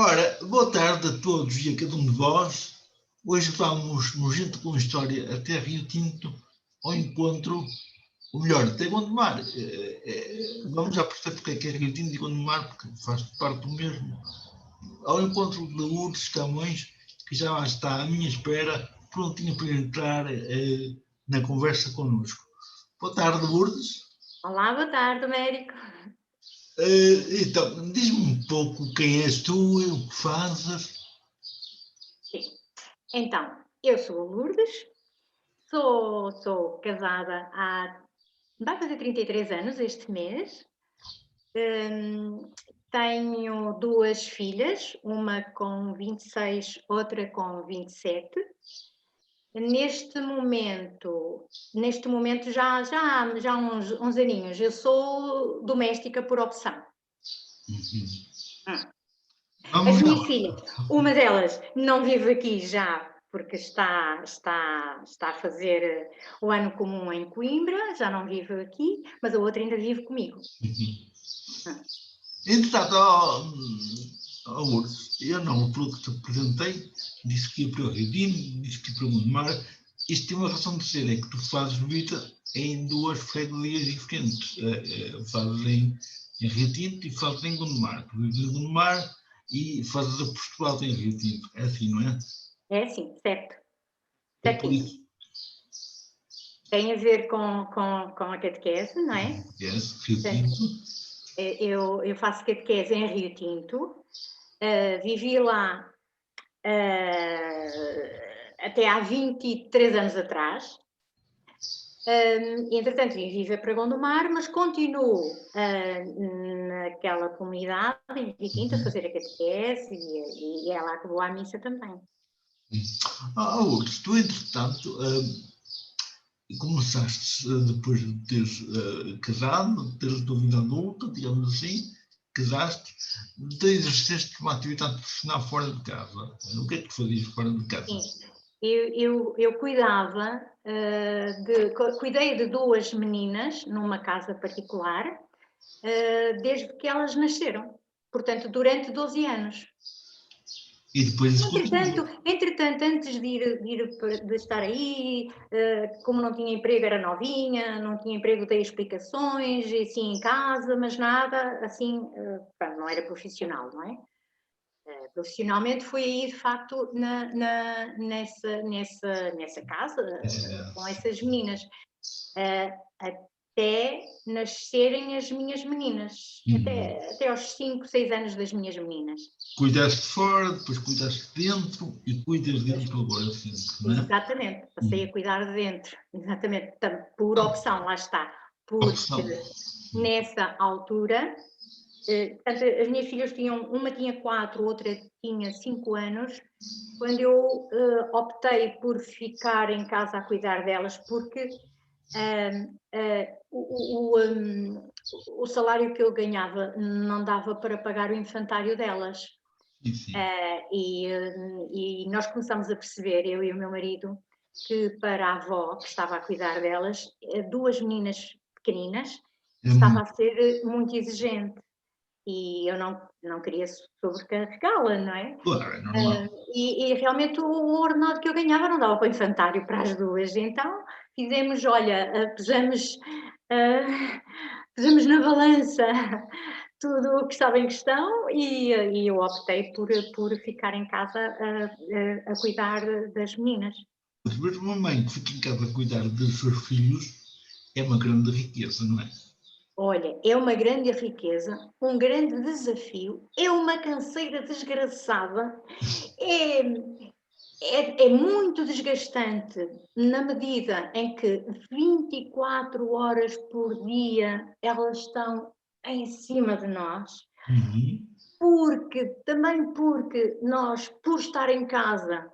Ora, boa tarde a todos e a cada um de vós. Hoje vamos, no Gente com História até Rio Tinto, ao encontro, ou melhor, até Gondomar. Vamos já perceber porque é que é Rio Tinto e Gondomar, porque faz parte do mesmo. Ao encontro de Lourdes Camões, que já lá está à minha espera, prontinho para entrar na conversa connosco. Boa tarde, Lourdes. Olá, boa tarde, Américo. Então, diz-me um pouco quem és tu e o que fazes. Sim. Então, eu sou a Lourdes, sou casada vai fazer 33 anos este mês. Tenho duas filhas, uma com 26, outra com 27. Neste momento já há uns aninhos, eu sou doméstica por opção. As minhas filhas, uma delas não vive aqui já, porque está a fazer o ano comum em Coimbra, já não vive aqui, mas a outra ainda vive comigo. Entretanto, Lourdes, eu não, pelo que te apresentei, disse que ia para o Rio Tinto, disse que ia para o Gondomar. Isto tem uma razão de ser, é que tu fazes vida em duas freguesias diferentes. Fazes em Rio Tinto e fazes em Gondomar. Tu vives em Gondomar e fazes a Portugal em Rio Tinto. É assim, não é? É assim, certo. É por isso. Tem a ver com a catequese, não é? Rio Tinto. Eu faço catequese em Rio Tinto. Vivi lá até há 23 anos atrás. Entretanto, vim viver para Gondomar, mas continuo naquela comunidade, em Rio Tinto, a fazer a catequese e é lá que vou à missa também. Lourdes, tu, entretanto, começaste, depois de teres casado, de teres a tua vida adulta, digamos assim, casaste, exerceste uma atividade profissional fora de casa. O que é que fazias fora de casa? Sim, eu cuidei de duas meninas numa casa particular, desde que elas nasceram, portanto, durante 12 anos. E depois isso Entretanto, antes de estar aí, como não tinha emprego, era novinha, não tinha emprego, dei explicações, assim, em casa, mas nada, assim, não era profissional, não é? Profissionalmente foi aí, de facto, nessa casa, com essas meninas, até nascerem as minhas meninas, até aos 5, 6 anos das minhas meninas. Cuidaste fora, depois cuidaste dentro e cuidas dentro agora sempre, não é? Exatamente, passei a cuidar de dentro, exatamente, portanto, por opção, lá está, porque nessa altura, portanto, as minhas filhas uma tinha 4, outra tinha 5 anos, quando eu optei por ficar em casa a cuidar delas, porque o salário que eu ganhava não dava para pagar o infantário delas. E nós começamos a perceber, eu e o meu marido, que para a avó que estava a cuidar delas, duas meninas pequeninas, estava a ser muito exigente e eu não queria sobrecarregá-la, não é? Claro, é normal. E realmente o ordenado que eu ganhava não dava para o infantário para as duas, então fizemos, olha, pesamos na balança tudo o que estava em questão e eu optei por ficar em casa a cuidar das meninas. Mas mesmo uma mãe que fica em casa a cuidar dos seus filhos é uma grande riqueza, não é? Olha, é uma grande riqueza, um grande desafio, é uma canseira desgraçada, é muito desgastante na medida em que 24 horas por dia elas estão em cima de nós. Também porque nós, por estar em casa,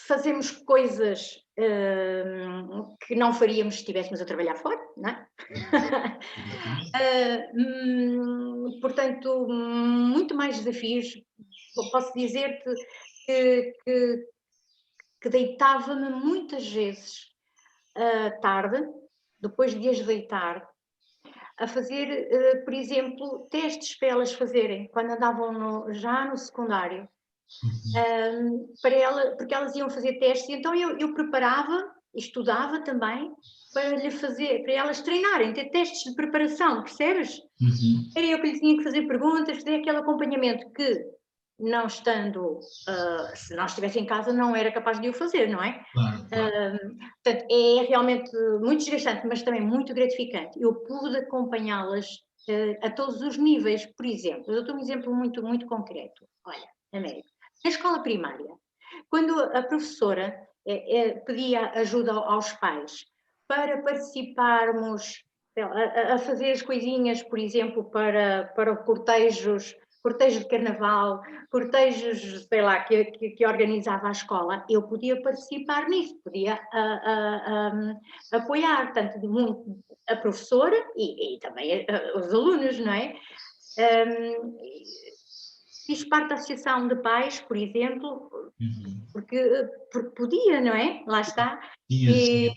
fazemos coisas que não faríamos se estivéssemos a trabalhar fora, não é? Portanto, muito mais desafios. Posso dizer-te que deitava-me muitas vezes tarde, depois de as deitar, a fazer, por exemplo, testes para elas fazerem, quando andavam já no secundário, porque elas iam fazer testes, então eu preparava, estudava também, para elas treinarem, ter testes de preparação, percebes? Era eu que lhe tinha que fazer perguntas, fazer aquele acompanhamento que, não estando, se não estivesse em casa, não era capaz de o fazer, não é? Claro, claro. Portanto, é realmente muito desgastante, mas também muito gratificante. Eu pude acompanhá-las a todos os níveis. Por exemplo, eu dou-te um exemplo muito, muito concreto. Olha, Américo, na escola primária, quando a professora pedia ajuda aos pais para participarmos a fazer as coisinhas, por exemplo, para cortejos de carnaval, cortejos, sei lá, que organizava a escola, eu podia participar nisso, podia apoiar tanto muito a professora e também os alunos, não é? Fiz parte da associação de pais, por exemplo, porque podia, não é? Lá está. E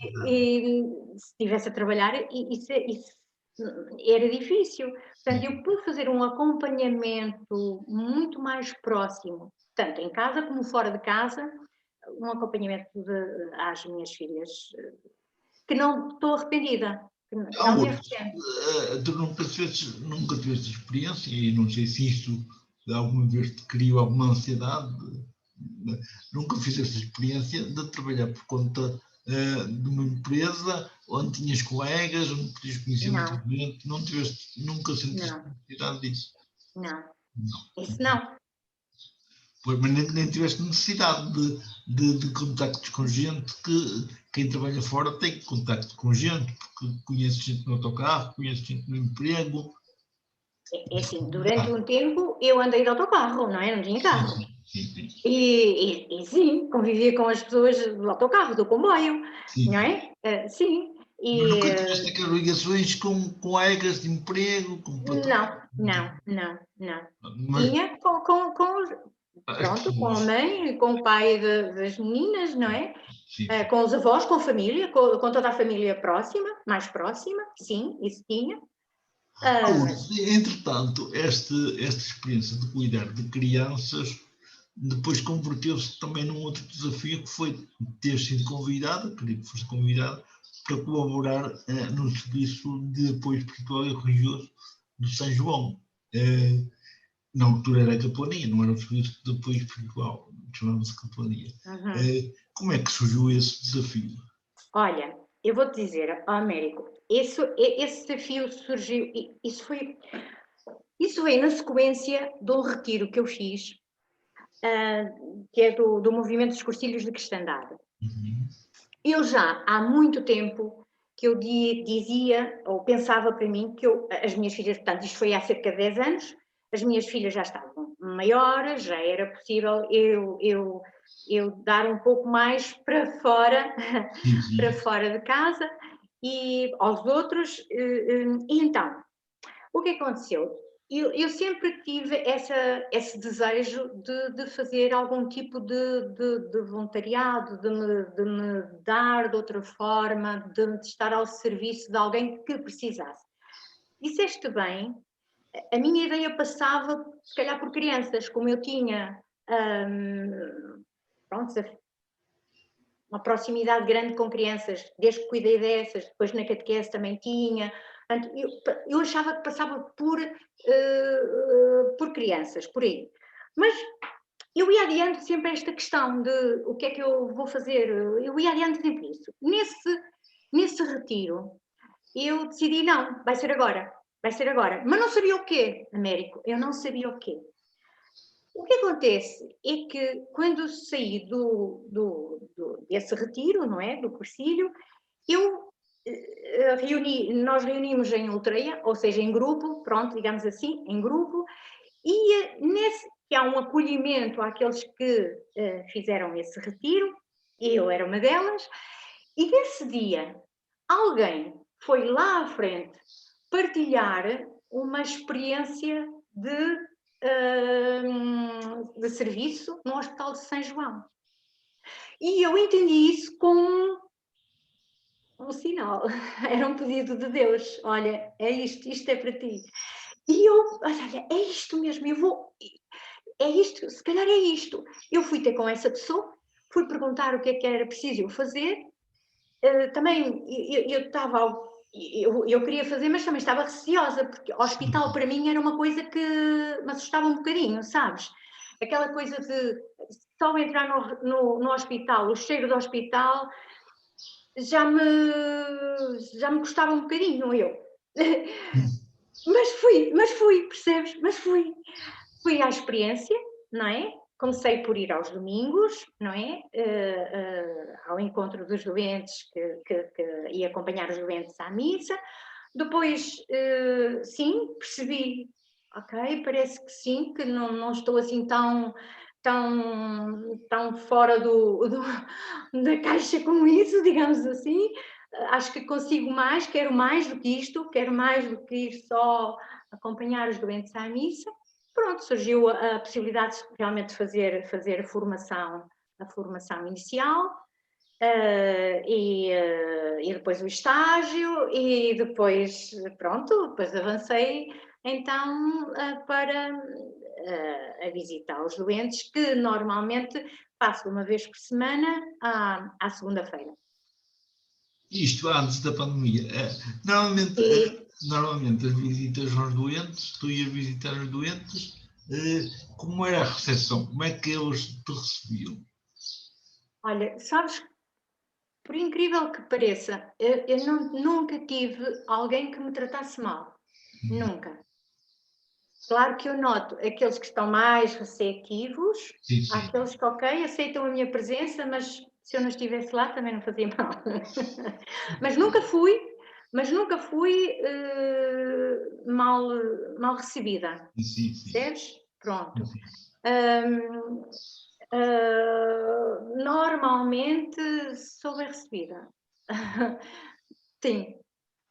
se estivesse a trabalhar, isso era difícil. Portanto, eu pude fazer um acompanhamento muito mais próximo, tanto em casa como fora de casa, um acompanhamento às minhas filhas, que não estou arrependida, que não me arrependo. Tu nunca tiveste experiência, e não sei se isso alguma vez te criou alguma ansiedade, nunca fizeste experiência de trabalhar por conta de uma empresa onde tinhas colegas, onde podias conhecer muita gente, nunca sentiste necessidade disso? Não, isso não. Pois, mas nem tiveste necessidade de contactos com gente, que quem trabalha fora tem contacto com gente, porque conhece gente no autocarro, conhece gente no emprego. É assim, durante um tempo eu andei de autocarro, não é? Não tinha carro. Sim. E sim, convivia com as pessoas do autocarro, do comboio, não é? Sim. Mas nunca tiveste aquelas ligações com colegas de emprego, com patrões? Não. Mas, Tinha pronto, com a mãe e com o pai das meninas, não é? sim. Com os avós, com a família, com toda a família próxima, mais próxima, sim, isso tinha. Entretanto, esta experiência de cuidar de crianças depois converteu-se também num outro desafio, que foi ter sido convidada, queria que fosse convidada, para colaborar no serviço de apoio espiritual e religioso do São João. Na altura era a capelania, não era o serviço de apoio espiritual, chamava-se capelania. Como é que surgiu esse desafio? Olha, eu vou-te dizer, Américo, esse desafio surgiu, isso veio na sequência de um retiro que eu fiz, que é do Movimento dos Cursilhos de Cristandade. Eu já há muito tempo que eu dizia, ou pensava para mim, que as minhas filhas, portanto, isto foi há cerca de 10 anos, as minhas filhas já estavam maiores, já era possível eu dar um pouco mais para fora, para fora de casa, e aos outros, e então, o que aconteceu? Eu sempre tive esse desejo de fazer algum tipo de voluntariado, de me dar de outra forma, de estar ao serviço de alguém que precisasse. Disseste bem, a minha ideia passava, se calhar, por crianças, como eu tinha pronto, uma proximidade grande com crianças, desde que cuidei dessas, depois na catequese também tinha. Eu achava que passava por crianças, por aí. Mas eu ia adiante sempre esta questão de o que é que eu vou fazer, eu ia adiante sempre isso. Nesse retiro, eu decidi, não, vai ser agora. Mas não sabia o quê, Américo, eu não sabia o quê. O que acontece é que quando saí desse retiro, não é, do cursilho, nós reunimos em Ultreia, ou seja, em grupo, pronto, digamos assim, em grupo, e que há um acolhimento àqueles que fizeram esse retiro, eu era uma delas, e nesse dia alguém foi lá à frente partilhar uma experiência de serviço no Hospital de São João. E eu entendi isso como um sinal, era um pedido de Deus. Olha, é isto é para ti. E eu, olha, é isto mesmo, eu vou, é isto, se calhar é isto. Eu fui ter com essa pessoa, fui perguntar o que é que era preciso eu fazer. Também eu estava, eu queria fazer, mas também estava receosa, porque hospital para mim era uma coisa que me assustava um bocadinho, sabes? Aquela coisa de só entrar no hospital, o cheiro do hospital já me custava um bocadinho, eu. Mas fui, percebes? Mas fui. Fui à experiência, não é? Comecei por ir aos domingos, não é? Ao encontro dos doentes, e acompanhar os doentes à missa. Depois, sim, percebi, ok, parece que sim, que não estou assim tão fora da caixa com isso, digamos assim. Acho que consigo mais, quero mais do que isto, quero mais do que ir só acompanhar os doentes à missa. Pronto, surgiu a possibilidade realmente de fazer a formação inicial, e depois o estágio, e depois, pronto, depois avancei então para a visitar os doentes, que normalmente faço uma vez por semana à segunda-feira. Isto antes da pandemia. Normalmente, normalmente as visitas aos doentes, tu ias visitar os doentes, como era a recepção? Como é que eles te recebiam? Olha, sabes, por incrível que pareça, eu nunca tive alguém que me tratasse mal. Nunca. Claro que eu noto aqueles que estão mais receptivos, Sim, sim. aqueles que, ok, aceitam a minha presença, mas se eu não estivesse lá também não fazia mal. mas nunca fui mal recebida. Sim, sim. Percebes? Pronto. Sim. Normalmente sou bem recebida. Sim,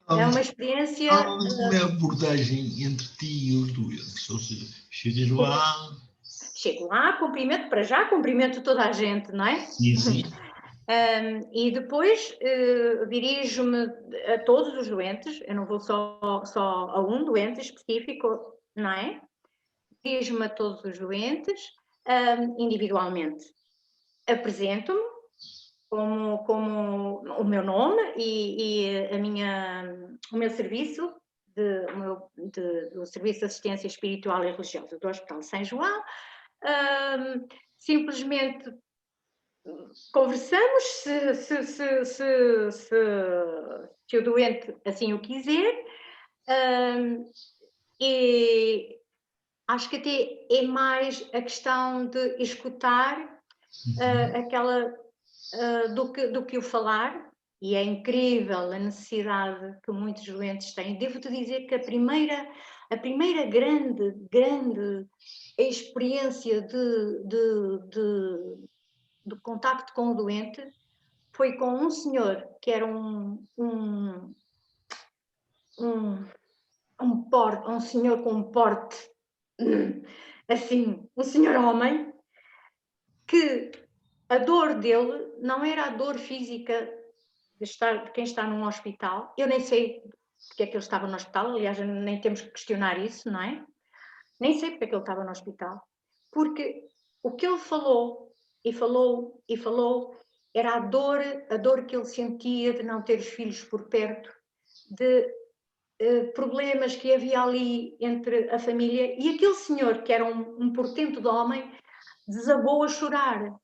é uma experiência. Normalmente, como é a abordagem entre ti e os doentes? Ou seja, chegas lá. Chego lá, cumprimento toda a gente, não é? Sim, sim. E depois dirijo-me a todos os doentes, eu não vou só a um doente específico, não é? Dirijo-me a todos os doentes, individualmente. Apresento-me como o meu nome e o meu serviço, do Serviço de Assistência Espiritual e Religiosa do Hospital de São João. Simplesmente conversamos se o doente assim o quiser, e acho que até é mais a questão de escutar do que o falar, e é incrível a necessidade que muitos doentes têm. Devo-te dizer que a primeira grande experiência de contacto com o doente foi com um senhor que era um senhor com um porte, assim, um senhor homem, que a dor dele não era a dor física de quem está num hospital. Eu nem sei porque é que ele estava no hospital, aliás, nem temos que questionar isso, não é? Nem sei porque é que ele estava no hospital. Porque o que ele falou, e falou, e falou, era a dor que ele sentia de não ter os filhos por perto, de problemas que havia ali entre a família, e aquele senhor, que era um portento de homem, desabou a chorar.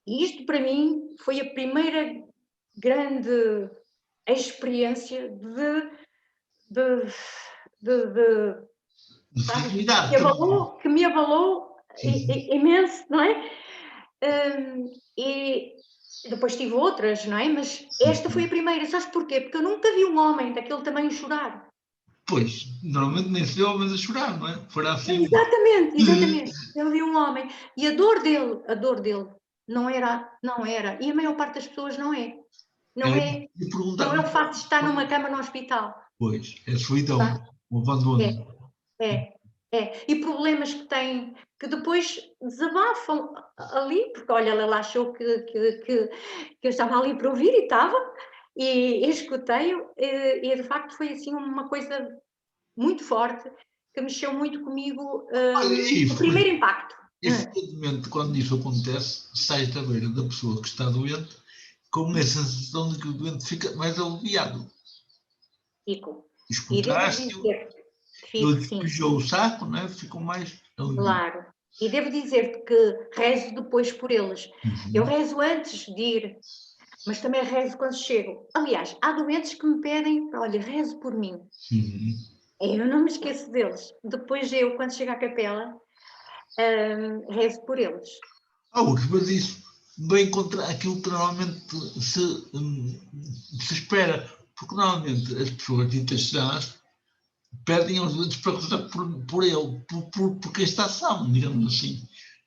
E isto, para mim, foi a primeira grande experiência que me abalou imenso, não é? E depois tive outras, não é? Mas esta foi a primeira, sabes porquê? Porque eu nunca vi um homem daquele tamanho chorar. Pois, normalmente nem se vê homens a chorar, não é? Fora assim. Exatamente. Eu vi um homem. E a dor dele, não era, e a maior parte das pessoas não é. Não é o facto de estar numa cama no hospital. Pois, é solidão, o abandono. É. E problemas que têm, que depois desabafam ali, porque olha, ela achou que eu estava ali para ouvir, e estava, e escutei-o, e de facto foi assim uma coisa muito forte, que mexeu muito comigo, o primeiro impacto. E frequentemente, quando isso acontece, sai da beira da pessoa que está doente com a sensação de que o doente fica mais aliviado. Fico. Escutaste-o, ele despejou o saco, né? Ficou mais aliviado. Claro. E devo dizer-te que rezo depois por eles. Eu rezo antes de ir, mas também rezo quando chego. Aliás, há doentes que me pedem, olha, rezo por mim. Eu não me esqueço deles. Depois eu, quando chego à capela, rezo por eles. Mas isso bem contra aquilo que normalmente se espera, porque normalmente as pessoas ditas sãs pedem aos doentes para rezar por ele, por quem está são, digamos assim.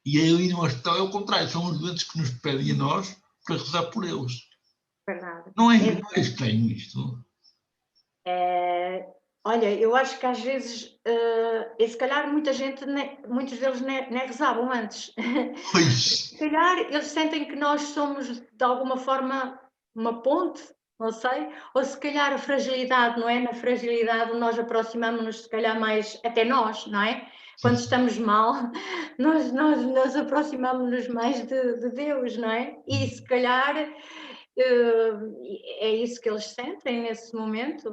E aí no hospital é o contrário, são os doentes que nos pedem a nós para rezar por eles. Verdade. Não é estranho isto? Olha, eu acho que às vezes, e se calhar muitos deles nem rezavam antes. Pois. Se calhar eles sentem que nós somos de alguma forma uma ponte, não sei, ou se calhar a fragilidade, não é? Na fragilidade nós aproximamos-nos se calhar mais, até nós, não é? Quando estamos mal, nós aproximamos-nos mais de Deus, não é? E se calhar é isso que eles sentem nesse momento,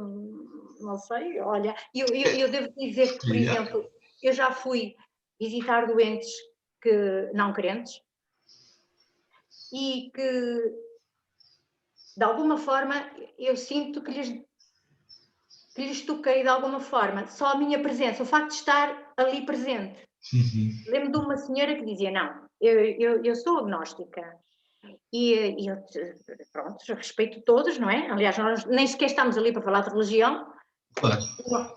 não sei, olha, eu devo dizer que, por exemplo, eu já fui visitar doentes não crentes e que, de alguma forma, eu sinto que lhes toquei de alguma forma, só a minha presença, o facto de estar ali presente. Lembro de uma senhora que dizia, não, eu sou agnóstica, e eu, pronto, respeito todos, não é? Aliás, nós nem sequer estamos ali para falar de religião, Claro.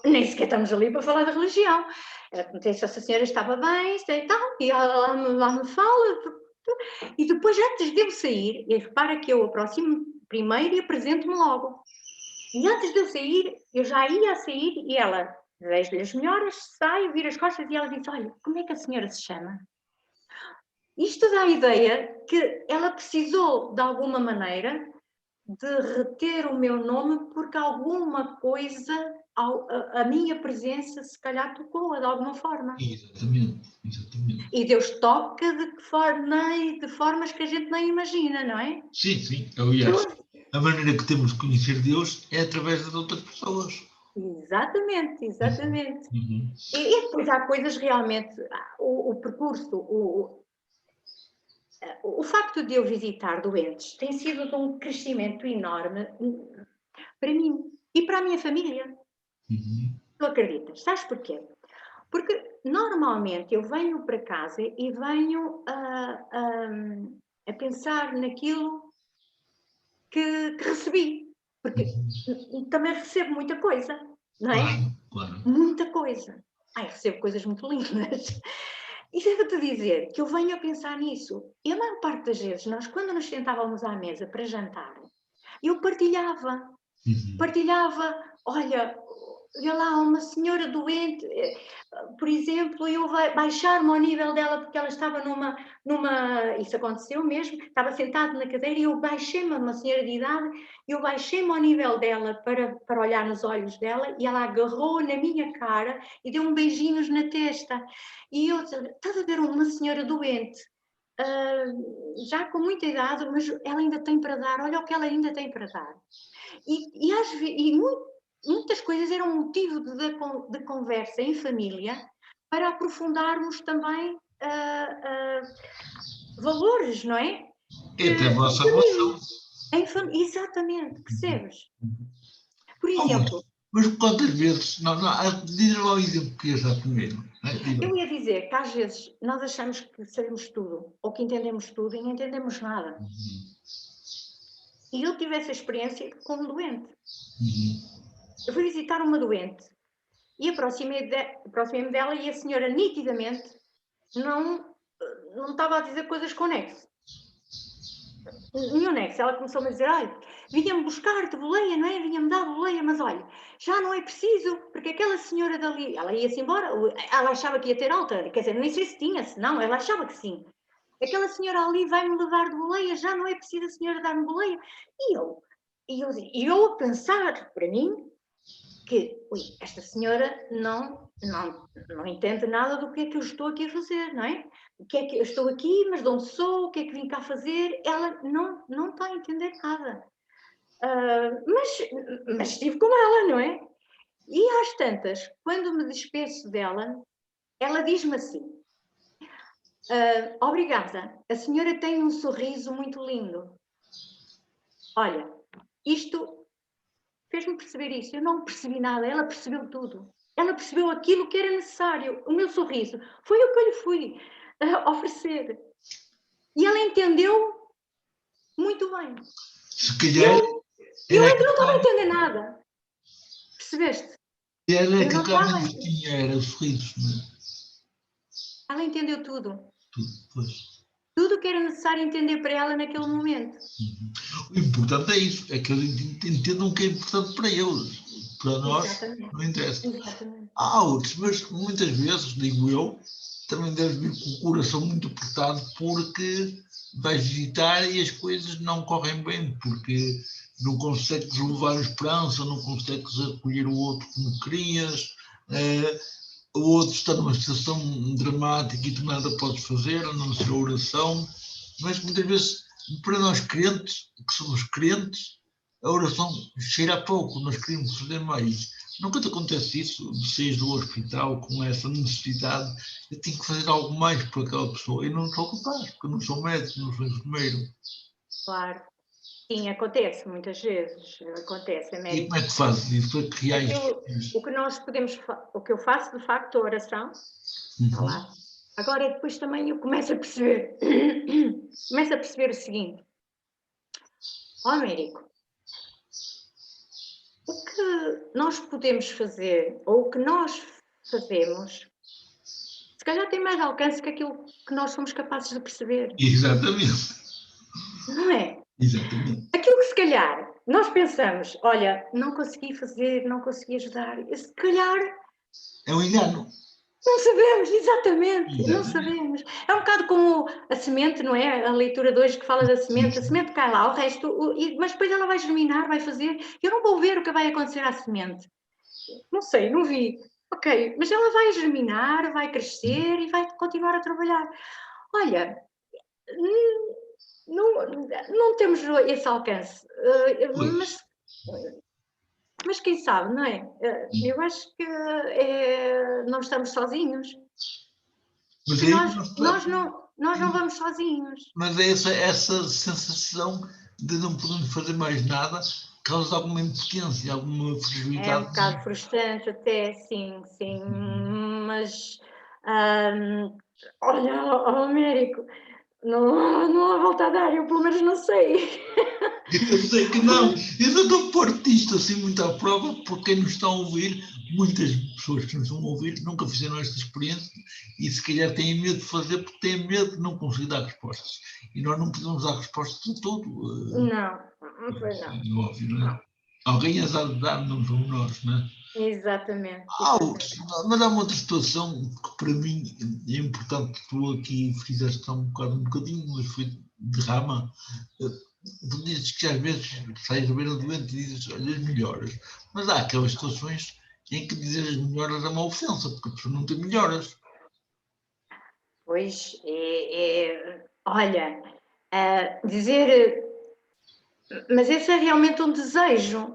Nem sequer estamos ali para falar de religião. Perguntei se essa senhora estava bem, e tal, e ela lá me fala, e depois, antes de eu sair, e repara que eu aproximo primeiro e apresento-me logo. E antes de eu sair, eu já ia a sair, e ela, vejo-lhe as melhoras, sai, vira as costas, e ela diz, olha, como é que a senhora se chama? Isto dá a ideia que ela precisou, de alguma maneira, de reter o meu nome porque alguma coisa, a minha presença, se calhar tocou-a de alguma forma. Exatamente. E Deus toca de formas que a gente nem imagina, não é? Sim. Aliás, a maneira que temos de conhecer Deus é através das outras pessoas. Exatamente. E depois há coisas realmente, o percurso, o facto de eu visitar doentes tem sido de um crescimento enorme para mim e para a minha família. Tu acreditas? Sabes porquê? Porque normalmente eu venho para casa e venho a pensar naquilo que recebi. Porque também recebo muita coisa, não é? Claro. Muita coisa. Recebo coisas muito lindas. E devo-te dizer que eu venho a pensar nisso. E a maior parte das vezes, nós quando nos sentávamos à mesa para jantar, eu partilhava, olha, vê lá uma senhora doente, por exemplo, eu baixar-me ao nível dela porque ela estava isso aconteceu mesmo, estava sentada na cadeira e eu baixei-me, uma senhora de idade, eu baixei-me ao nível dela para olhar nos olhos dela e ela agarrou na minha cara e deu beijinhos na testa. E eu, estás a ver uma senhora doente, já com muita idade, mas ela ainda tem para dar, olha o que ela ainda tem para dar. E muitas coisas eram motivo de conversa em família para aprofundarmos também valores, não é? Até a vossa relação. Exatamente, percebes? Por exemplo... Mas quantas vezes... Diz-me lá o exemplo que ias dar primeiro. Eu ia dizer que às vezes nós achamos que sabemos tudo, ou que entendemos tudo e não entendemos nada. E eu tive essa experiência com um doente. Eu fui visitar uma doente e aproximei-me dela e a senhora nitidamente não estava a dizer coisas com nexo. Nenhum nexo. Ela começou-me a dizer, olha, vinha-me buscar-te boleia, não é? Vinha-me dar boleia, mas olha, já não é preciso, porque aquela senhora dali, ela ia-se embora, ela achava que ia ter alta, quer dizer, nem sei se tinha, se não, ela achava que sim. Aquela senhora ali vai-me levar de boleia, já não é preciso a senhora dar-me boleia. E E eu a pensar para mim que, ui, esta senhora não entende nada do que é que eu estou aqui a fazer, não é? O que é que eu estou aqui, mas de onde sou, o que é que vim cá fazer? Ela não está a entender nada. Mas estive com ela, não é? E às tantas, quando me despeço dela, ela diz-me assim: obrigada, a senhora tem um sorriso muito lindo. Olha, isto fez-me perceber isso. Eu não percebi nada, ela percebeu tudo. Ela percebeu aquilo que era necessário. O meu sorriso foi o que eu lhe fui oferecer. E ela entendeu muito bem. Se calhar Eu era é que não aquilo estava a entender nada. Percebeste? era Eu não aquilo que ela estava. menos tinha, era o sorriso, não é? Ela entendeu tudo. Tudo, pois. Tudo o que era necessário entender para ela naquele momento. O importante é isso, é que eles entendam o que é importante para eles. Para nós, Exatamente. não interessa. Exatamente. Há outros, mas muitas vezes, digo eu, também deves vir com o coração muito apertado porque vais visitar e as coisas não correm bem, porque não consegues levar a esperança, não consegues acolher o outro como querias, o outro está numa situação dramática e tu nada podes fazer, a não ser a oração, mas muitas vezes, para nós crentes, que somos crentes, a oração cheira a pouco, nós queremos fazer mais. Nunca te acontece isso, de sair do hospital com essa necessidade, eu tenho que fazer algo mais por aquela pessoa, e não sou capaz, porque eu não sou médico, não sou enfermeiro. Claro. Sim, acontece muitas vezes. Acontece, E Américo. como é que fazes isso? Como é que reages? O que nós podemos, o que eu faço de facto, a oração, está lá. Agora depois também eu começo a perceber, o seguinte: Américo, o que nós podemos fazer, ou o que nós fazemos, se calhar tem mais alcance que aquilo que nós somos capazes de perceber. Exatamente. Não é? Exatamente. Aquilo que se calhar nós pensamos, olha, não consegui fazer, não consegui ajudar, se calhar É um engano. não sabemos, exatamente, não sabemos. É um bocado como a semente, não é? A leitura de hoje que fala da semente, a semente cai lá, o resto, mas depois ela vai germinar, vai fazer. Eu não vou ver o que vai acontecer à semente. Não sei, não vi. Ok, mas ela vai germinar, vai crescer e vai continuar a trabalhar. Olha, não temos esse alcance, mas quem sabe, não é? Eu acho que não estamos sozinhos. Mas Nós não vamos sozinhos. Mas é essa sensação de não podermos fazer mais nada causa alguma impotência, alguma É um fragilidade. bocado frustrante até, sim, mas olha, Américo, não há volta a dar, eu pelo menos não sei. Eu sei que não, eu não estou a pôr isto assim muito à prova, porque quem nos está a ouvir, muitas pessoas que nos estão a ouvir nunca fizeram esta experiência e se calhar têm medo de fazer porque têm medo de não conseguir dar respostas. E nós não podemos dar respostas de tudo. Não, pois não. É óbvio, não é? Alguém as há de dar, não somos nós, não é? Exatamente. Mas há uma outra situação que para mim é importante, tu aqui fizeste um bocadinho, mas foi de rama. Tu dizes que às vezes sais a ver o doente e dizes, olha, as melhoras. Mas há aquelas situações em que dizer as melhoras é uma ofensa, porque a pessoa não tem melhoras. Pois, olha, dizer. Mas esse é realmente um desejo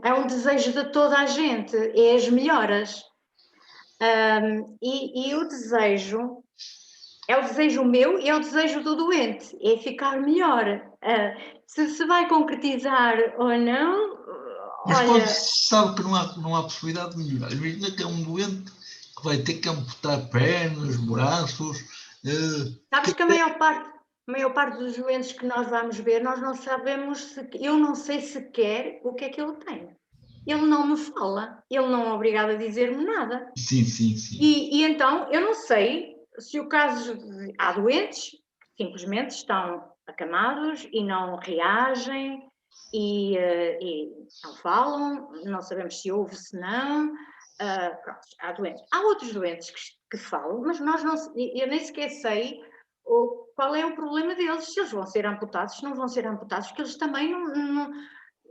de toda a gente, é as melhoras. E o desejo é o desejo meu e é o desejo do doente, é ficar melhor. Se vai concretizar ou não, Mas olha. quando se sabe que não há possibilidade de melhorar, imagina que é um doente que vai ter que amputar pernas, braços. Sabes que a maior parte dos doentes que nós vamos ver, nós não sabemos, eu não sei sequer o que é que ele tem. Ele não me fala, ele não é obrigado a dizer-me nada. Sim. E então, eu não sei se o caso. Há doentes que simplesmente estão acamados e não reagem e não falam, não sabemos se houve, se não. Pronto, há doentes. Há outros doentes que falam, mas eu nem sequer sei qual é o problema deles, se eles vão ser amputados, se não vão ser amputados, porque eles também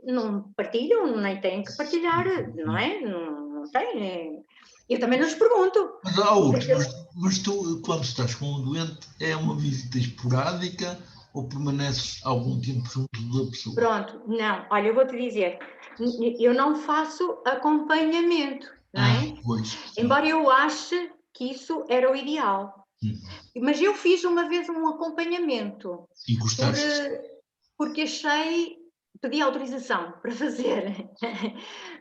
não partilham, nem têm que partilhar, não é? Não têm. Eu também não lhes pergunto. Mas tu, quando estás com um doente, é uma visita esporádica ou permaneces algum tempo junto da pessoa? Pronto, não. Olha, eu vou-te dizer, eu não faço acompanhamento, não é? Pois. Embora eu ache que isso era o ideal. Mas eu fiz uma vez um acompanhamento. E gostaste? Porque pedi autorização para fazer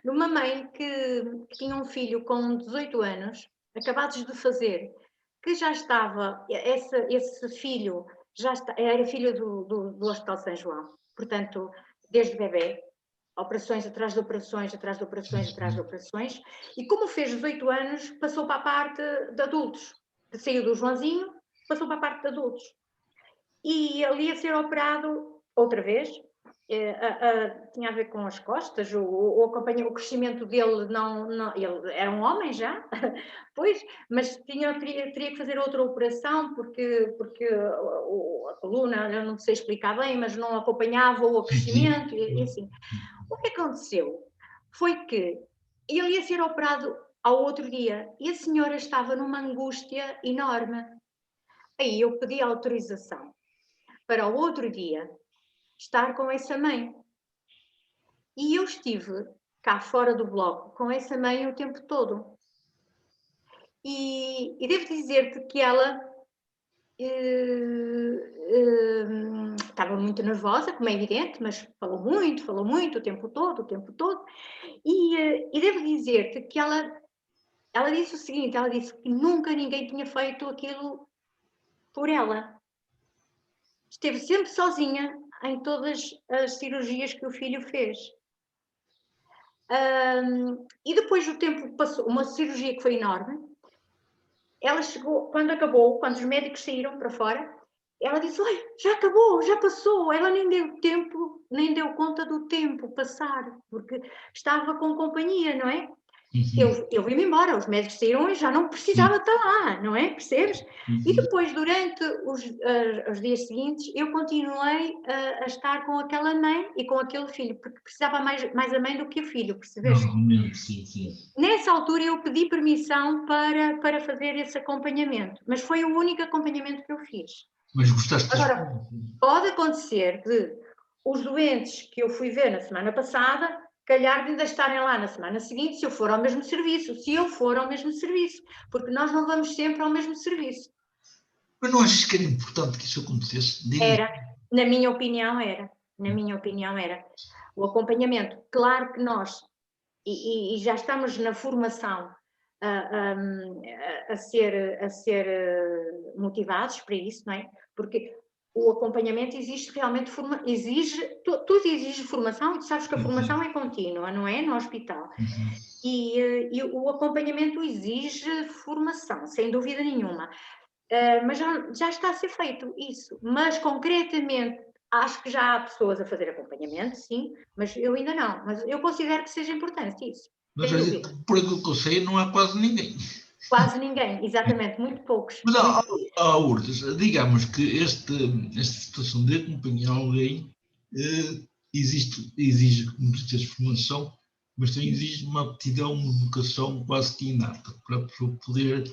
numa mãe que tinha um filho com 18 anos, acabados de fazer, que já estava, esse filho era filho do Hospital São João, portanto, desde bebê, operações atrás de operações, atrás de operações, atrás de operações, e como fez 18 anos, passou para a parte de adultos, saiu do Joãozinho, passou para a parte de adultos. E ele ia ser operado outra vez, tinha a ver com as costas, o crescimento dele, ele era um homem já, pois, mas teria que fazer outra operação porque a coluna, eu não sei explicar bem, mas não acompanhava o crescimento, e assim. O que aconteceu foi que ele ia ser operado ao outro dia e a senhora estava numa angústia enorme. Aí eu pedi autorização para o outro dia estar com essa mãe. E eu estive cá fora do bloco com essa mãe o tempo todo. E devo dizer-te que ela estava muito nervosa, como é evidente, mas falou muito o tempo todo. E devo dizer-te que ela disse o seguinte, ela disse que nunca ninguém tinha feito aquilo por ela. Esteve sempre sozinha em todas as cirurgias que o filho fez. E depois o tempo passou, uma cirurgia que foi enorme, ela chegou, quando acabou, quando os médicos saíram para fora, ela disse, olha, já acabou, já passou, ela nem deu conta do tempo passar, porque estava com companhia, não é? Eu vim-me embora, os médicos saíram e já não precisava estar lá, não é? Percebes? E depois, durante os dias seguintes, eu continuei a estar com aquela mãe e com aquele filho, porque precisava mais a mãe do que o filho, percebeste? Sim. Nessa altura eu pedi permissão para fazer esse acompanhamento, mas foi o único acompanhamento que eu fiz. Mas gostaste? Agora, pode acontecer de os doentes que eu fui ver na semana passada, calhar de ainda estarem lá na semana seguinte, se eu for ao mesmo serviço, porque nós não vamos sempre ao mesmo serviço. Mas não achas que era importante que isso acontecesse? Era, na minha opinião era. O acompanhamento, claro que nós, e já estamos na formação a ser motivados para isso, não é? Porque o acompanhamento exige realmente tudo exige formação, e tu sabes que a formação é contínua, não é? No hospital. E o acompanhamento exige formação, sem dúvida nenhuma. Mas já está a ser feito isso. Mas concretamente, acho que já há pessoas a fazer acompanhamento, sim, mas eu ainda não. Mas eu considero que seja importante isso. Mas por aquilo que eu sei, não há quase ninguém. Quase ninguém, exatamente, muito poucos. Mas, Urdes, digamos que esta situação de acompanhar alguém exige muitas formação, mas também exige uma aptidão, uma vocação quase que inata para a pessoa poder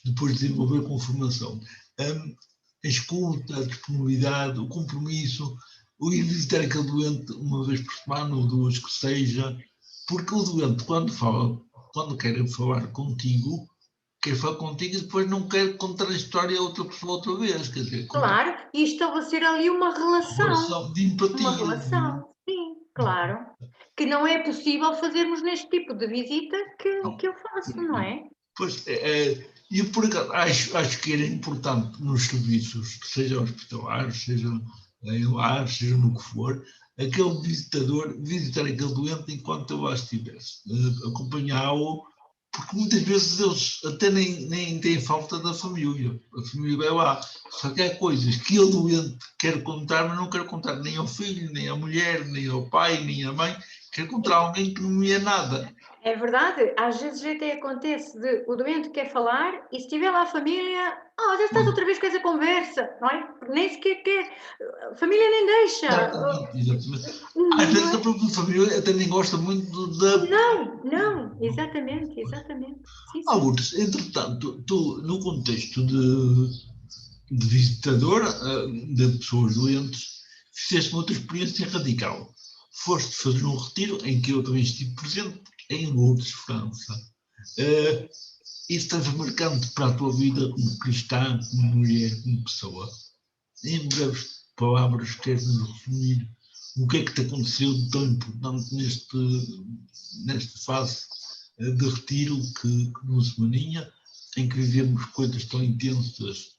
depois desenvolver com formação. A escuta, a disponibilidade, o compromisso, o ir visitar aquele doente uma vez por semana ou duas que seja, porque o doente, quando quer falar contigo, quer falar contigo e depois não quer contar a história a outra pessoa outra vez. Quer dizer, claro, e estabelecer ali uma relação de empatia. Uma relação, sim, claro. Que não é possível fazermos neste tipo de visita que eu faço, não é? Pois, eu por acaso acho que era importante nos serviços, seja hospitalares, seja em lares, seja no que for, aquele visitador visitar aquele doente enquanto eu lá estivesse, acompanhá-lo, porque muitas vezes eles até nem têm falta da família, a família vai lá, só que há coisas que o doente quer contar, mas não quer contar nem ao filho, nem à mulher, nem ao pai, nem à mãe, quer contar a alguém que não ia nada. É verdade, às vezes até acontece de o doente quer falar e se tiver lá a família, já estás outra vez com essa conversa, não é? Nem sequer quer, a família nem deixa. Exatamente, exatamente. Às Não vezes a é? própria família até nem gosta muito da... Não, não, exatamente, exatamente. Sim, sim. Lourdes, entretanto, tu, no contexto de visitador de pessoas doentes, fizeste outra experiência radical. Foste fazer um retiro em que eu também estive presente, em Lourdes, França. Isso também foi marcante para a tua vida como cristã, como mulher, como pessoa. Em breves palavras, queres-nos resumir o que é que te aconteceu de tão importante nesta fase de retiro que numa semaninha, em que vivemos coisas tão intensas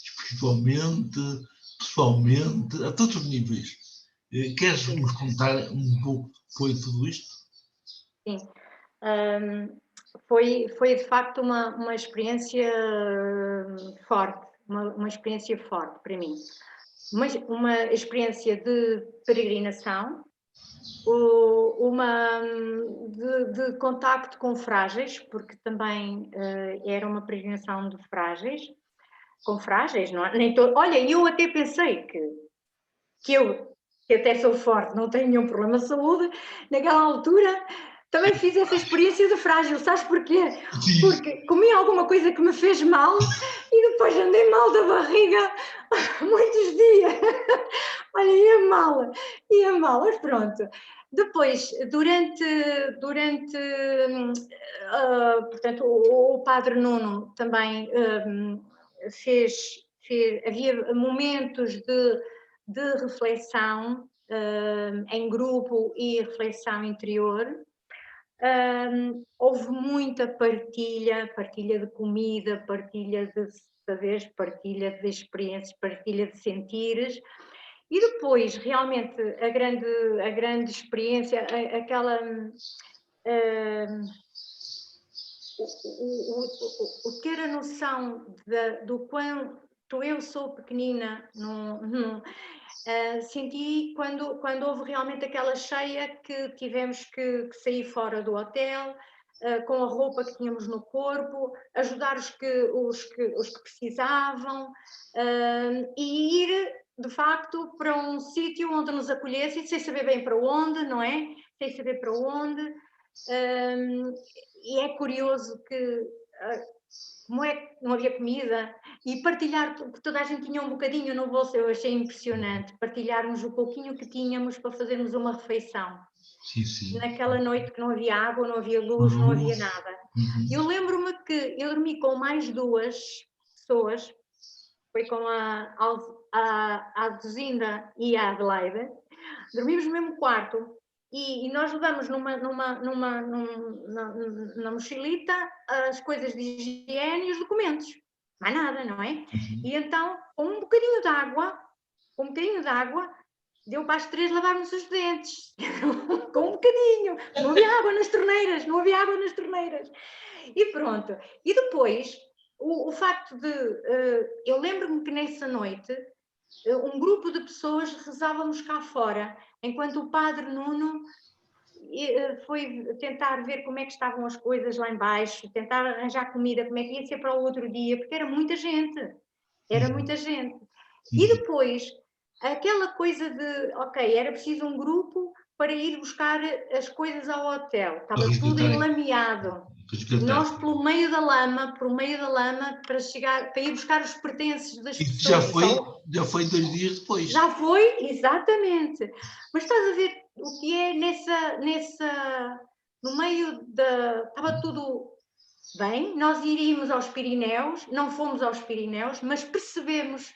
espiritualmente, pessoalmente, a todos os níveis. Queres nos contar um pouco o que foi tudo isto? Sim. Foi de facto uma experiência forte, uma experiência forte para mim. Uma experiência de peregrinação, de contacto com frágeis, porque também era uma peregrinação de frágeis, com frágeis, não é? Olha, eu até pensei que até sou forte, não tenho nenhum problema de saúde, naquela altura também fiz essa experiência de frágil, sabes porquê? Porque comi alguma coisa que me fez mal e depois andei mal da barriga muitos dias. Olha, ia mal, mas pronto. Depois, portanto, o Padre Nuno também havia momentos de reflexão em grupo e reflexão interior. Houve muita partilha de comida, partilha de saberes, partilha de experiências, partilha de sentires. E depois, realmente, a grande experiência, aquela... o ter a noção do quanto eu sou pequenina, senti quando houve realmente aquela cheia que tivemos que sair fora do hotel, com a roupa que tínhamos no corpo, ajudar os que precisavam, e ir, de facto, para um sítio onde nos acolhessem, sem saber bem para onde, não é? Sem saber para onde. E é curioso que, como é que não havia comida, e partilhar, que toda a gente tinha um bocadinho no bolso, eu achei impressionante, partilharmos o pouquinho que tínhamos para fazermos uma refeição. Sim, sim. Naquela noite que não havia água, não havia luz, não havia nada. Eu lembro-me que eu dormi com mais 2 pessoas, foi com a Alzinda e a Adelaide, dormimos no mesmo quarto. E nós levamos na mochilita as coisas de higiene e os documentos. Mais nada, não é? E então, com um bocadinho de água, deu para as 3 lavarmos os dentes. Com um bocadinho. Não havia água nas torneiras. E pronto. E depois, o facto de... eu lembro-me que nessa noite, um grupo de pessoas rezávamos cá fora, enquanto o Padre Nuno foi tentar ver como é que estavam as coisas lá embaixo, tentar arranjar comida, como é que ia ser para o outro dia, porque era muita gente. E depois, aquela coisa de, ok, era preciso um grupo para ir buscar as coisas ao hotel, estava tudo enlameado. Nós, pelo meio da lama, para ir buscar os pertences das pessoas. Já foi 2 dias depois. Já foi, exatamente. Mas estás a ver o que é no meio da... Estava tudo bem, nós iríamos aos Pirineus, não fomos aos Pirineus, mas percebemos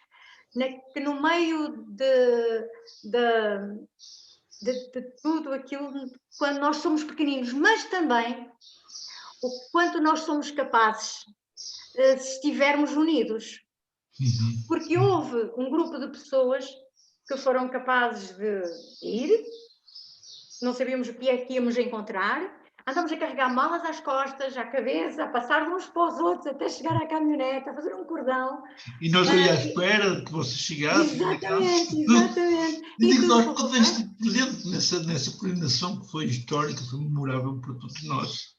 que no meio de tudo aquilo, quando nós somos pequeninos, mas também o quanto nós somos capazes se estivermos unidos. Porque houve um grupo de pessoas que foram capazes de ir, não sabíamos o que é que íamos encontrar, andamos a carregar malas às costas, à cabeça, a passar de uns para os outros até chegar à caminhonete, a fazer um cordão. E nós ali à espera de que vocês chegassem. Exatamente. E digo, nós podemos estar presente nessa peregrinação que foi histórica, foi memorável para todos nós.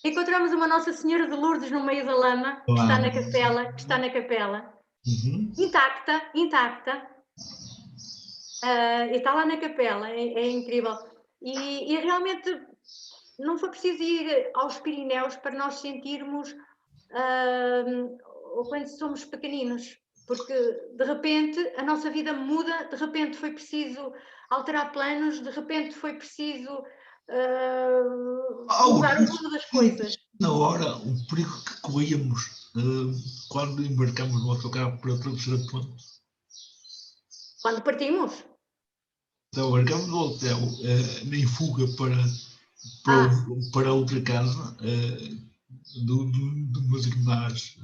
Encontramos uma Nossa Senhora de Lourdes no meio da lama, que está na capela, intacta, e está lá na capela, é incrível. E realmente não foi preciso ir aos Pirineus para nós sentirmos quando somos pequeninos, porque de repente a nossa vida muda, de repente foi preciso alterar planos, de repente foi preciso mudar o rumo das coisas. Na hora, o perigo que corríamos quando embarcamos no autocarro para atravessar a ponte. Quando partimos? Então, embarcamos no hotel em fuga para outra casa de umas irmãs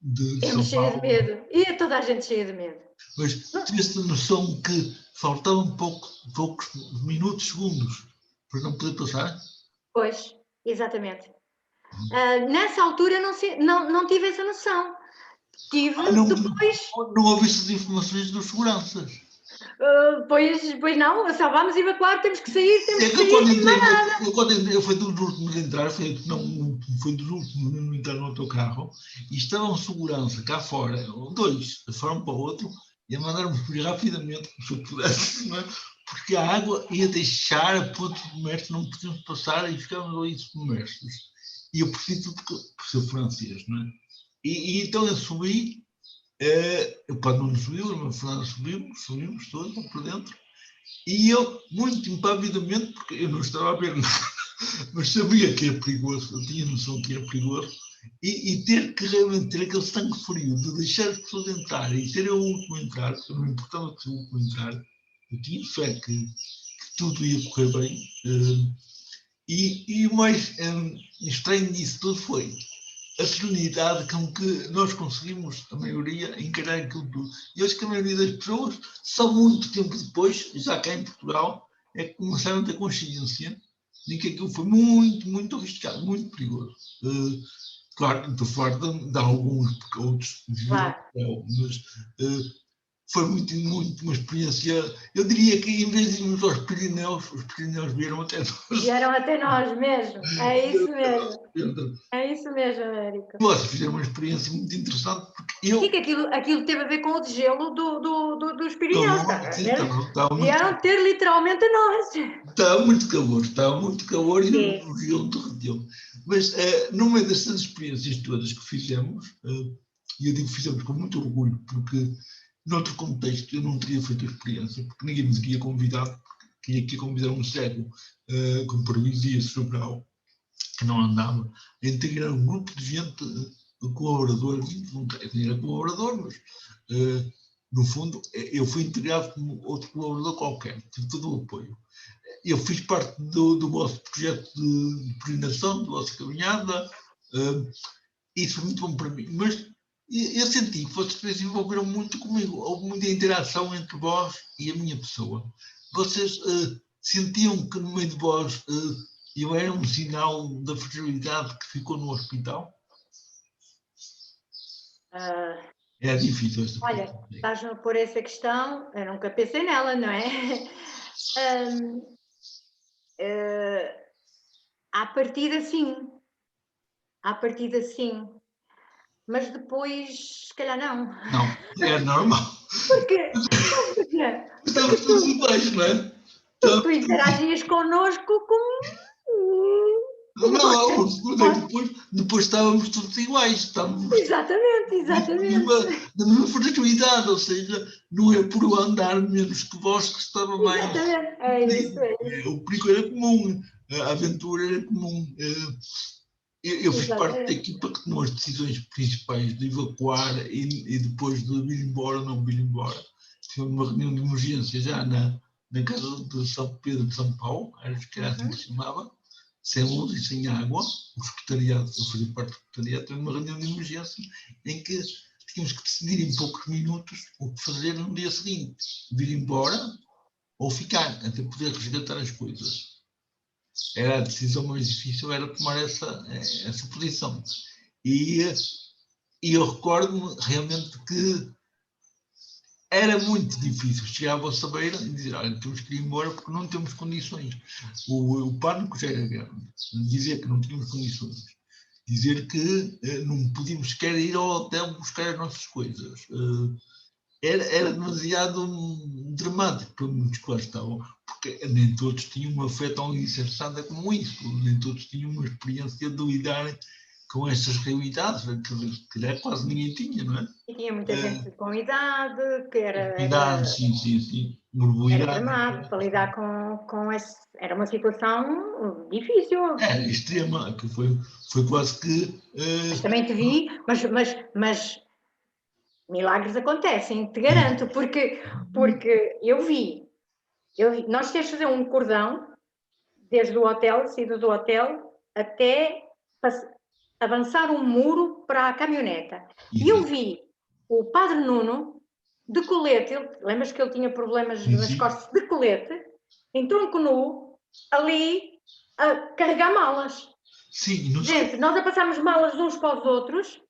de São cheia Paulo. de medo. E toda a gente cheia de medo. Mas tiveste a noção que faltavam poucos minutos, segundos, para não poder passar? Pois, exatamente. Nessa altura não tive essa noção. Tive depois... Não ouviste as informações dos seguranças? Pois não, só vamos evacuar, temos que sair, Quando entrei, eu fui dos últimos a entrar, foi dos últimos a entrar no autocarro, e estava um segurança cá fora, dois, de fora um para o outro, e a mandaram-me fugir rapidamente, como se eu pudesse, não é? Porque a água ia deixar a ponte submersa, não podíamos passar e ficávamos ali submersos. E eu prefiro tudo por ser francês, não é? E então eu subi, o Padre Nuno subiu, a irmã Fernanda subimos todos por dentro, e eu, muito impavidamente, porque eu não estava a ver nada, mas sabia que era perigoso, eu tinha noção que era perigoso, e ter que realmente ter aquele sangue frio de deixar as pessoas entrarem e ter eu o último a entrar, porque não importava que eu o último a entrar, eu tinha fé que tudo ia correr bem. E o mais estranho disso tudo foi a serenidade com que nós conseguimos, a maioria, encarar aquilo tudo. E acho que a maioria das pessoas, só muito tempo depois, já cá em Portugal, é que começaram a ter consciência de que aquilo foi muito, muito arriscado, muito perigoso. Claro, estou a falar de alguns, porque outros viram, mas foi muito uma experiência. Eu diria que em vez de irmos aos Pirineus, os Pirineus vieram até nós. Vieram até nós mesmo, é isso mesmo. É isso mesmo, Américo. Nós fizemos uma experiência muito interessante, porque eu... E que aquilo teve a ver com o degelo dos Pirineus. Vieram ter literalmente a nós. Estava muito calor e o gelo derreteu. Mas no meio destas experiências todas que fizemos, e eu digo que fizemos com muito orgulho, porque noutro contexto eu não teria feito a experiência, porque ninguém me teria convidado, porque tinha que convidar um cego com paralisia cerebral, que não andava, a integrar um grupo de gente, colaboradores, não era colaborador, mas no fundo eu fui integrado como outro colaborador qualquer, tive todo o apoio. Eu fiz parte do vosso projeto de peregrinação, da vossa caminhada, isso foi muito bom para mim, mas eu senti que vocês se envolveram muito comigo, houve muita interação entre vós e a minha pessoa. Vocês sentiam que no meio de vós eu era um sinal da fragilidade que ficou no hospital? É difícil esta Olha, estás-me a pôr essa questão, eu nunca pensei nela, não é? À partida sim, mas depois se calhar não. Não, é normal. Porquê? Estamos todos iguais, não é? Tu interagias connosco como... Não, depois estávamos todos iguais. Estávamos exatamente. Na mesma fragilidade, ou seja, não é por eu andar menos que vós que estava mais... Exatamente, é isso. O perigo era comum, a aventura era comum. Eu fiz parte da equipa que tomou as decisões principais de evacuar e depois de vir embora ou não vir embora. Tive uma reunião de emergência já na casa de São Pedro de São Paulo, que era assim que se chamava, sem luz e sem água. O secretariado, eu fazia parte do secretariado, teve uma reunião de emergência em que tínhamos que decidir em poucos minutos o que fazer no dia seguinte. Vir embora ou ficar, até poder resgatar as coisas. Era a decisão mais difícil, era tomar essa posição. E eu recordo-me realmente que era muito difícil chegar à vossa beira e dizer, olha, temos que ir embora porque não temos condições. O pânico já era grande. Dizer que não tínhamos condições. Dizer que não podíamos sequer ir ao hotel buscar as nossas coisas. Era demasiado dramático para muitos que lá estavam, porque nem todos tinham uma fé tão insensatada como isso, nem todos tinham uma experiência de lidar com estas realidades, que quase ninguém tinha, não é? E tinha muita gente com idade, que Idade, sim. era Mobilidade. tramado para lidar com esse... Era uma situação difícil. Era extrema, que foi quase que... Mas também te vi, mas milagres acontecem, te garanto, porque eu vi. Nós temos de fazer um cordão, desde o hotel, saída do hotel, até avançar um muro para a caminhoneta. E eu vi o Padre Nuno, de colete, lembras que ele tinha problemas nas costas, de colete, em tronco nu, ali, a carregar malas. Sim, não Gente, nós a passarmos malas uns para os outros,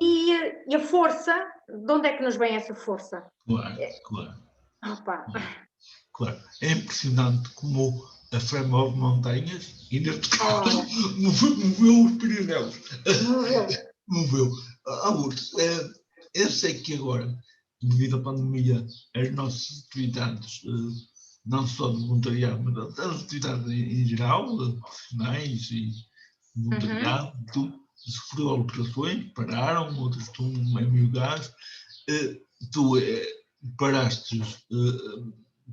e a força, de onde é que nos vem essa força? Claro. Opa. Claro. É impressionante como a fé move montanhas e neste caso moveu os Pirineus. Moveu. Eu sei que agora, devido à pandemia, as nossas atividades, não só de voluntariado, mas as atividades em geral, profissionais e voluntariado, tudo, sofreu alterações, pararam, outras estão em meio gás. Tu paraste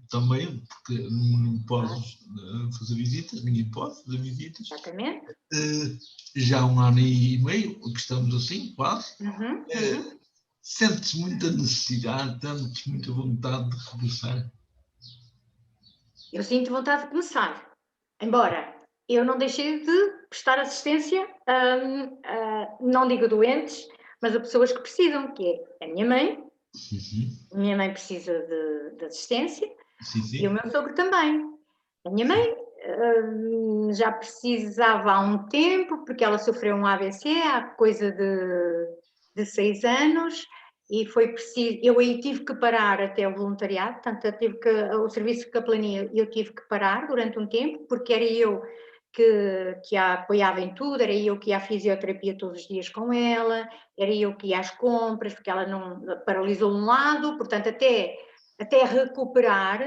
também, porque não podes fazer visitas, ninguém pode fazer visitas. Exatamente. Já há 1 ano e meio que estamos assim, quase. Sentes muita necessidade, sentes muita vontade de começar? Eu sinto vontade de começar, embora eu não deixei de prestar assistência, não digo a doentes, mas a pessoas que precisam, que é a minha mãe. A minha mãe precisa de assistência, e o meu sogro também. A minha mãe já precisava há um tempo, porque ela sofreu um AVC há coisa de 6 anos, e foi preciso, eu aí tive que parar até o voluntariado, portanto, o serviço de capelania eu tive que parar durante um tempo, porque era eu que a apoiava em tudo, era eu que ia à fisioterapia todos os dias com ela, era eu que ia às compras, porque ela não paralisou um lado, portanto, até recuperar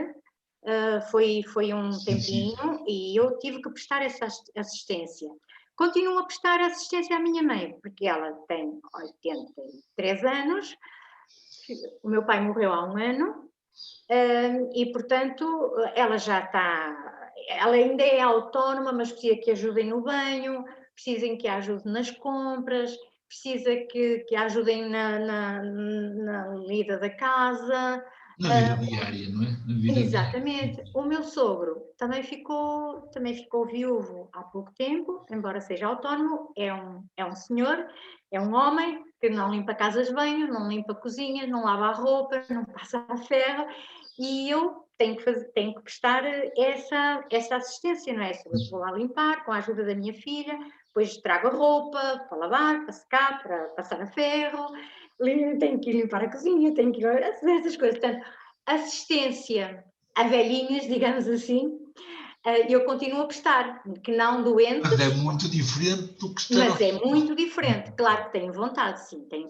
foi um tempinho, e eu tive que prestar essa assistência. Continuo a prestar assistência à minha mãe, porque ela tem 83 anos, o meu pai morreu há 1 ano, e portanto ela já está, ela ainda é autónoma, mas precisa que ajudem no banho, precisa que a ajudem nas compras, precisa que a ajudem na lida da casa. Na vida diária, não é? Exatamente. O meu sogro também ficou viúvo há pouco tempo, embora seja autónomo, é um senhor, é um homem que não limpa casas de banho, não limpa cozinhas, não lava a roupa, não passa a ferro, e eu tenho que prestar essa assistência, não é? Eu vou lá limpar com a ajuda da minha filha, depois trago a roupa para lavar, para secar, para passar a ferro, tenho que limpar a cozinha, tenho que fazer essas coisas. Portanto, assistência a velhinhas, digamos assim, eu continuo a prestar, que não doentes. Mas é muito diferente do que está. Mas é muito diferente. Claro que tenho vontade, sim, tenho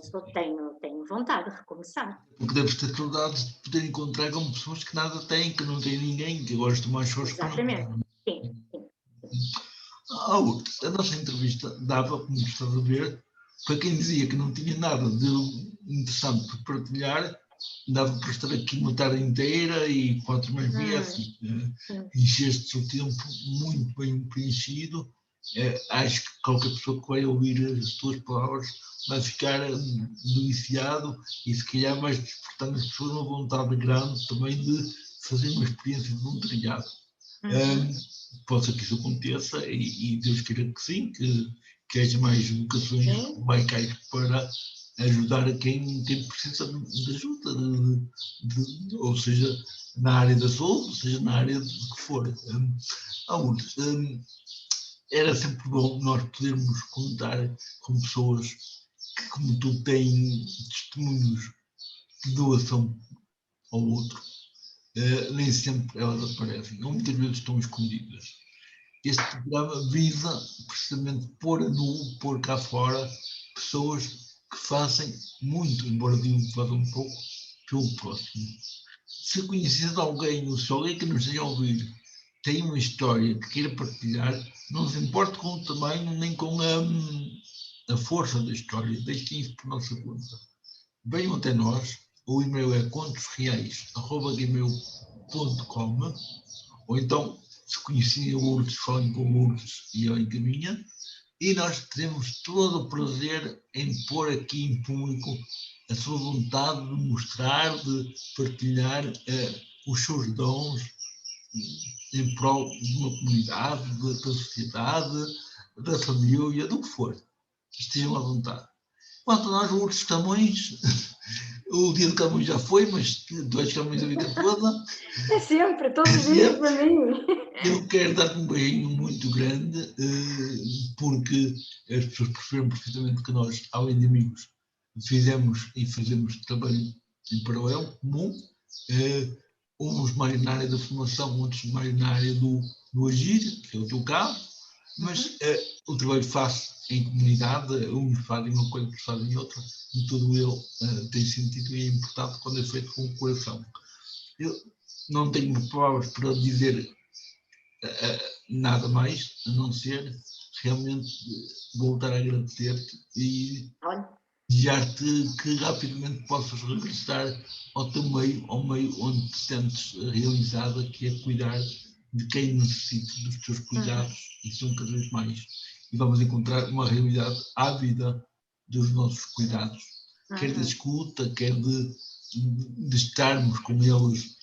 vontade de recomeçar. Porque deves ter saudades de poder encontrar com pessoas que nada têm, que não têm ninguém, que gostam mais só. Exatamente, sim. A nossa entrevista dava, como estás a ver, para quem dizia que não tinha nada de interessante para partilhar, dava para estar aqui uma tarde inteira e 4 mais meses, encheste o tempo muito bem preenchido. Acho que qualquer pessoa que vai ouvir as tuas palavras vai ficar deliciado e se calhar vais despertar as pessoas uma vontade grande também de fazer uma experiência de voluntariado. Pode ser que isso aconteça e Deus queira que sim, que haja mais vocações laicais para ajudar a quem precisa de ajuda, ou seja, na área da saúde, ou seja, na área de que for. Era sempre bom nós podermos contar com pessoas que, como tu, têm testemunhos de doação ao outro, nem sempre elas aparecem, ou muitas vezes estão escondidas. Este programa visa precisamente pôr a nu, pôr cá fora pessoas que fazem muito, embora digam que fazem um pouco, pelo próximo. Se conheces alguém, ou se alguém que nos esteja a ouvir tem uma história que queira partilhar, não se importa com o tamanho nem com a força da história, deixem isso por nossa conta. Venham até nós, o e-mail é contosreais@gmail.com, ou então, se conhecerem a Lourdes, falem com a Lourdes e ela encaminha, e nós teremos todo o prazer em pôr aqui em público a sua vontade de mostrar, de partilhar os seus dons em prol de uma comunidade, da sociedade, da família, do que for. Estejam à vontade. Quanto a nós, Lourdes Camões, o dia de Camões já foi, mas 2 Camões a vida toda. É sempre, todos os dias para mim. Eu quero dar-te um beijinho muito grande, porque as pessoas perceberam perfeitamente que nós, além de amigos, fizemos e fazemos trabalho em paralelo, comum. Uns mais na área da formação, outros mais na área do agir, que é o teu caso, mas o trabalho faz em comunidade, uns fazem uma coisa, outros fazem outra, e tudo ele tem sentido e é importante quando é feito com o coração. Eu não tenho palavras para dizer nada mais, a não ser realmente voltar a agradecer-te e desejar-te que rapidamente possas regressar ao teu meio, ao meio onde te sentes realizada, que é cuidar de quem necessita dos teus cuidados, e são cada vez mais. E vamos encontrar uma realidade ávida dos nossos cuidados, quer de escuta, quer de estarmos com eles,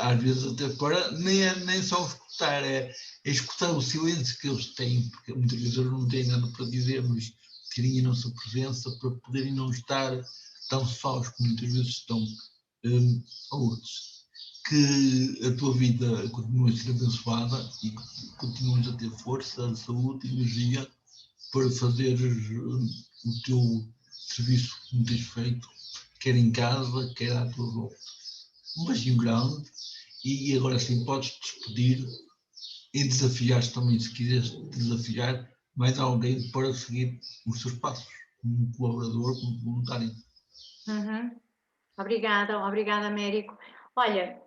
às vezes até para, nem só escutar, é escutar o silêncio que eles têm, porque muitas vezes eles não têm nada para dizer, mas terem a nossa presença para poderem não estar tão sós como muitas vezes estão outros. Que a tua vida continue a ser abençoada e continues a ter força, saúde e energia para fazeres o teu serviço como tens feito, quer em casa, quer à tua volta. Um beijinho grande e agora sim podes te despedir e desafiar também, se quiseres desafiar mais alguém para seguir os seus passos, como colaborador, como voluntário. Obrigada, Américo. Olha,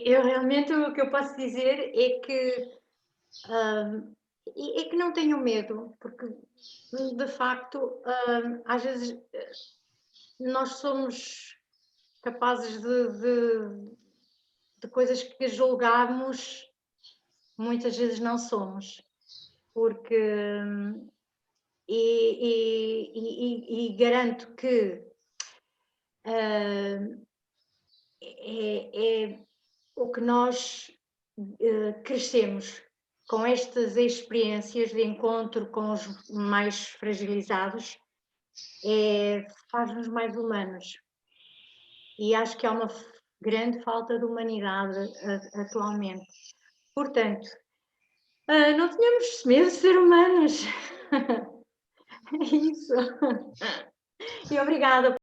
eu realmente o que eu posso dizer é que não tenho medo, porque de facto às vezes nós somos capazes de coisas que julgamos, muitas vezes não somos, porque e garanto que é o que nós crescemos com estas experiências de encontro com os mais fragilizados, faz-nos mais humanos. E acho que há uma grande falta de humanidade atualmente. Portanto, não tenhamos medo de ser humanos. É isso. E obrigada.